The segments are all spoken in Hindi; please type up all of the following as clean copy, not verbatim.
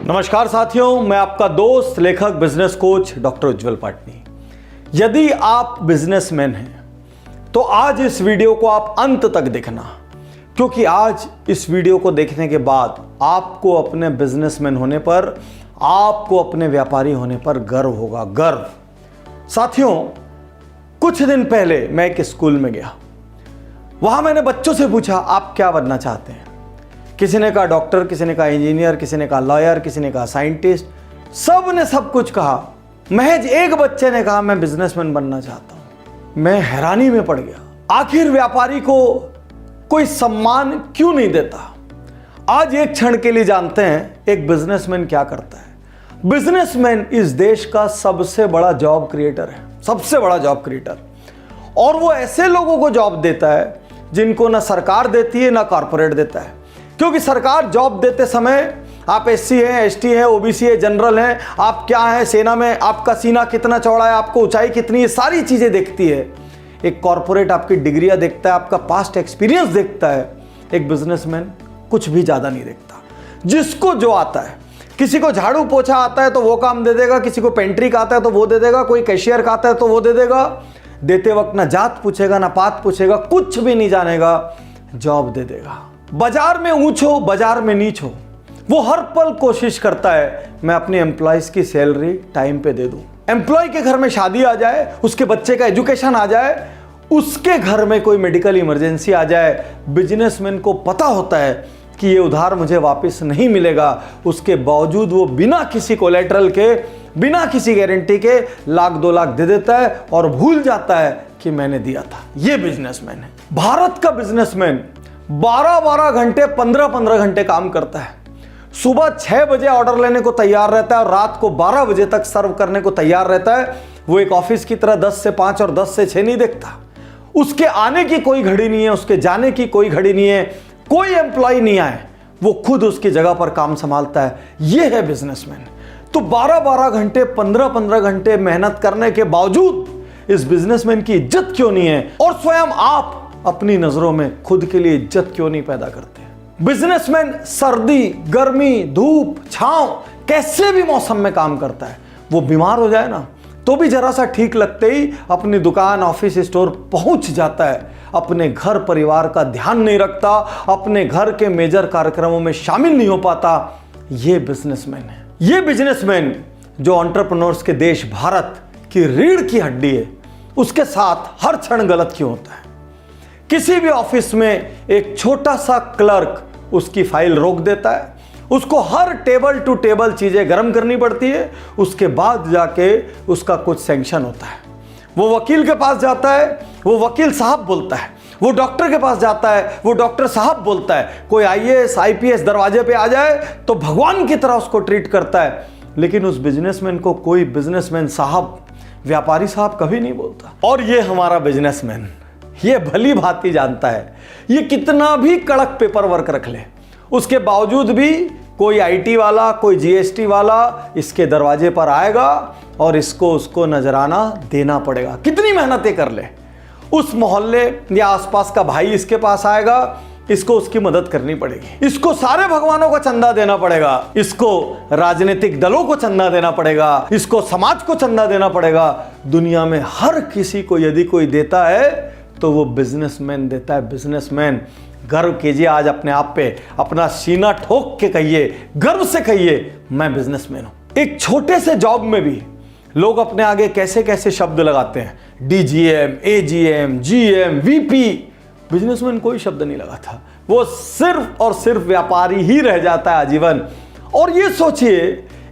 नमस्कार साथियों, मैं आपका दोस्त लेखक बिजनेस कोच डॉक्टर उज्जवल पाटनी। यदि आप बिजनेसमैन हैं तो आज इस वीडियो को आप अंत तक देखना, क्योंकि आज इस वीडियो को देखने के बाद आपको अपने बिजनेसमैन होने पर, आपको अपने व्यापारी होने पर गर्व होगा। गर्व। साथियों, कुछ दिन पहले मैं एक स्कूल में गया। वहां मैंने बच्चों से पूछा, आप क्या बनना चाहते हैं? किसी ने कहा डॉक्टर, किसी ने कहा इंजीनियर, किसी ने कहा लॉयर, किसी ने कहा साइंटिस्ट। सब ने सब कुछ कहा। महज एक बच्चे ने कहा मैं बिजनेसमैन बनना चाहता हूं। मैं हैरानी में पड़ गया। आखिर व्यापारी को कोई सम्मान क्यों नहीं देता? आज एक क्षण के लिए जानते हैं एक बिजनेसमैन क्या करता है। बिजनेसमैन इस देश का सबसे बड़ा जॉब क्रिएटर है, सबसे बड़ा जॉब क्रिएटर। और वो ऐसे लोगों को जॉब देता है जिनको ना सरकार देती है ना कॉर्पोरेट देता है। क्योंकि सरकार जॉब देते समय आप एससी हैं, एसटी हैं, ओबीसी है, जनरल हैं, आप क्या हैं, सेना में आपका सीना कितना चौड़ा है, आपको ऊंचाई कितनी है, सारी चीजें देखती है। एक कॉर्पोरेट आपकी डिग्रियां देखता है, आपका पास्ट एक्सपीरियंस देखता है। एक बिजनेसमैन कुछ भी ज्यादा नहीं देखता। जिसको जो आता है, किसी को झाड़ू पोछा आता है तो वो काम दे देगा, किसी को पेंट्री का आता है तो वो दे देगा, कोई कैशियर का आता है तो वो दे देगा। देते वक्त ना जात पूछेगा ना पात पूछेगा, कुछ भी नहीं जानेगा, जॉब दे देगा। बाजार में ऊंच हो, बाजार में नीच हो, वो हर पल कोशिश करता है मैं अपने एम्प्लॉइज की सैलरी टाइम पे दे दूं। एम्प्लॉय के घर में शादी आ जाए, उसके बच्चे का एजुकेशन आ जाए, उसके घर में कोई मेडिकल इमरजेंसी आ जाए, बिजनेसमैन को पता होता है कि ये उधार मुझे वापस नहीं मिलेगा। उसके बावजूद वो बिना किसी कोलेटरल के, बिना किसी गारंटी के लाख 2 लाख दे देता है और भूल जाता है कि मैंने दिया था। ये बिजनेसमैन है। भारत का बिजनेसमैन 12-12 घंटे, 15-15 घंटे काम करता है। सुबह 6 बजे ऑर्डर लेने को तैयार रहता है और रात को 12 बजे तक सर्व करने को तैयार रहता है। वो एक ऑफिस की तरह 10 से 5 और 10 से 6 नहीं देखता। उसके आने की कोई घड़ी नहीं है, उसके जाने की कोई घड़ी नहीं है। कोई एम्प्लॉय नहीं आए, वो खुद उसकी जगह पर काम संभालता है। ये है बिजनेसमैन। तो 12-12 घंटे, 15-15 घंटे मेहनत करने के बावजूद इस बिजनेसमैन की इज्जत क्यों नहीं है? और स्वयं आप अपनी नजरों में खुद के लिए इज्जत क्यों नहीं पैदा करते? बिजनेसमैन सर्दी, गर्मी, धूप, छांव, कैसे भी मौसम में काम करता है। वो बीमार हो जाए ना तो भी जरा सा ठीक लगते ही अपनी दुकान, ऑफिस, स्टोर पहुंच जाता है। अपने घर परिवार का ध्यान नहीं रखता, अपने घर के मेजर कार्यक्रमों में शामिल नहीं हो पाता। ये बिजनेसमैन है। ये बिजनेसमैन जो एंटरप्रेन्योर्स के देश भारत की रीढ़ की हड्डी है, उसके साथ हर क्षण गलत क्यों होता है? किसी भी ऑफिस में एक छोटा सा क्लर्क उसकी फाइल रोक देता है, उसको हर टेबल टू टेबल चीजें गर्म करनी पड़ती है, उसके बाद जाके उसका कुछ सैंक्शन होता है। वो वकील के पास जाता है, वो वकील साहब बोलता है। वो डॉक्टर के पास जाता है, वो डॉक्टर साहब बोलता है। कोई आईएएस, आईपीएस दरवाजे पे आ जाए तो भगवान की तरह उसको ट्रीट करता है। लेकिन उस बिजनेसमैन को कोई बिजनेसमैन साहब, व्यापारी साहब कभी नहीं बोलता। और ये हमारा बिजनेसमैन ये भली भांति जानता है, ये कितना भी कड़क पेपर वर्क रख ले, उसके बावजूद भी कोई आईटी वाला, कोई जीएसटी वाला इसके दरवाजे पर आएगा और इसको उसको नजराना देना पड़ेगा। कितनी मेहनतें कर ले, उस मोहल्ले या आसपास का भाई इसके पास आएगा, इसको उसकी मदद करनी पड़ेगी। इसको सारे भगवानों को चंदा देना पड़ेगा, इसको राजनीतिक दलों को चंदा देना पड़ेगा, इसको समाज को चंदा देना पड़ेगा। दुनिया में हर किसी को यदि कोई देता है तो वो बिजनेसमैन देता है। बिजनेसमैन। गर्व कीजिए आज अपने आप पे, अपना सीना ठोक के कहिए, गर्व से कहिए मैं बिजनेसमैन हूं। एक छोटे से जॉब में भी लोग अपने आगे कैसे कैसे शब्द लगाते हैं, DGM, AGM, GM, VP. Businessman कोई शब्द नहीं लगाता, वो सिर्फ और सिर्फ व्यापारी ही रह जाता है आजीवन। और ये सोचिए,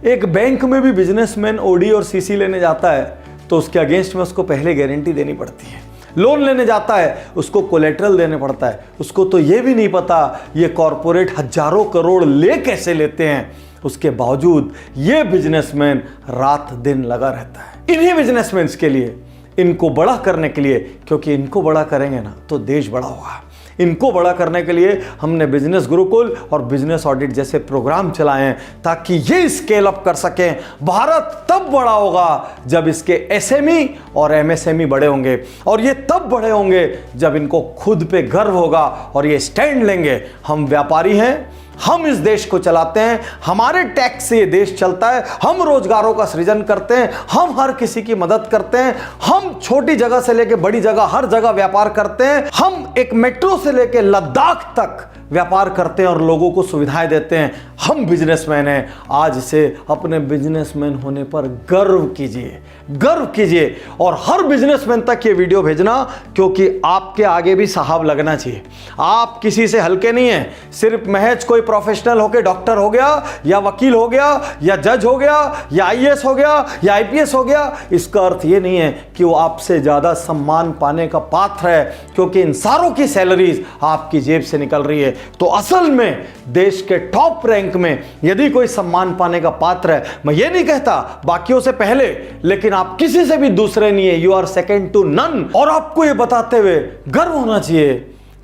एक बैंक में भी बिजनेसमैन ओडी और सीसी लेने जाता है तो उसके अगेंस्ट में उसको पहले गारंटी देनी पड़ती है। लोन लेने जाता है, उसको कोलेटरल देने पड़ता है। उसको तो ये भी नहीं पता ये कॉर्पोरेट हजारों करोड़ ले कैसे लेते हैं। उसके बावजूद ये बिजनेसमैन रात दिन लगा रहता है इन्हीं बिजनेसमैन के लिए, इनको बड़ा करने के लिए। क्योंकि इनको बड़ा करेंगे ना तो देश बड़ा होगा। इनको बड़ा करने के लिए हमने बिजनेस गुरुकुल और बिजनेस ऑडिट जैसे प्रोग्राम चलाए हैं ताकि ये स्केल अप कर सकें। भारत तब बड़ा होगा जब इसके एसएमई और एमएसएमई बड़े होंगे, और ये तब बड़े होंगे जब इनको खुद पे गर्व होगा और ये स्टैंड लेंगे। हम व्यापारी हैं, हम इस देश को चलाते हैं, हमारे टैक्स से ये देश चलता है, हम रोजगारों का सृजन करते हैं, हम हर किसी की मदद करते हैं, हम छोटी जगह से लेकर बड़ी जगह हर जगह व्यापार करते हैं, हम एक मेट्रो से लेकर लद्दाख तक व्यापार करते हैं और लोगों को सुविधाएं देते हैं। हम बिजनेसमैन हैं। आज से अपने बिजनेसमैन होने पर गर्व कीजिए, गर्व कीजिए और हर बिजनेसमैन तक ये वीडियो भेजना, क्योंकि आपके आगे भी साहब लगना चाहिए। आप किसी से हल्के नहीं हैं। सिर्फ महज कोई प्रोफेशनल होके डॉक्टर हो गया या वकील हो गया या जज हो गया या आईएएस हो गया या आईपीएस हो गया, इसका अर्थ ये नहीं है कि वो आपसे ज्यादा सम्मान पाने का पात्र है, क्योंकि इन सारों की सैलरीज आपकी जेब से निकल रही है। तो असल में देश के टॉप रैंक में यदि कोई सम्मान पाने का पात्र है, मैं ये नहीं कहता बाकियों से पहले, लेकिन आप किसी से भी दूसरे नहीं है, you are second to none. और आपको ये बताते हुए गर्व होना चाहिए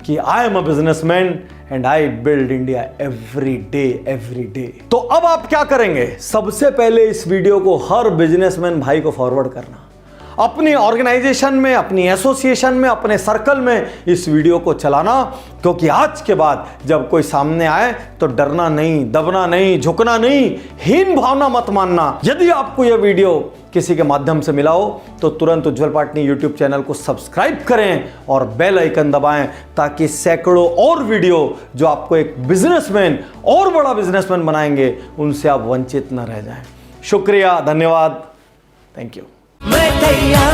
कि I am a businessman and I build India every day. तो अब आप क्या करेंगे? सबसे पहले इस वीडियो को हर बिजनेसमैन भाई को फॉरवर्ड करना, अपनी ऑर्गेनाइजेशन में, अपनी एसोसिएशन में, अपने सर्कल में इस वीडियो को चलाना, क्योंकि आज के बाद जब कोई सामने आए तो डरना नहीं, दबना नहीं, झुकना नहीं, हीन भावना मत मानना। यदि आपको यह वीडियो किसी के माध्यम से मिला हो तो तुरंत उज्जवल पाटनी यूट्यूब चैनल को सब्सक्राइब करें और बेल आइकन दबाएं, ताकि सैकड़ों और वीडियो जो आपको एक बिजनेसमैन और बड़ा बिजनेसमैन बनाएंगे, उनसे आप वंचित न रह जाएं। शुक्रिया, धन्यवाद, थैंक यू। मैं तैयार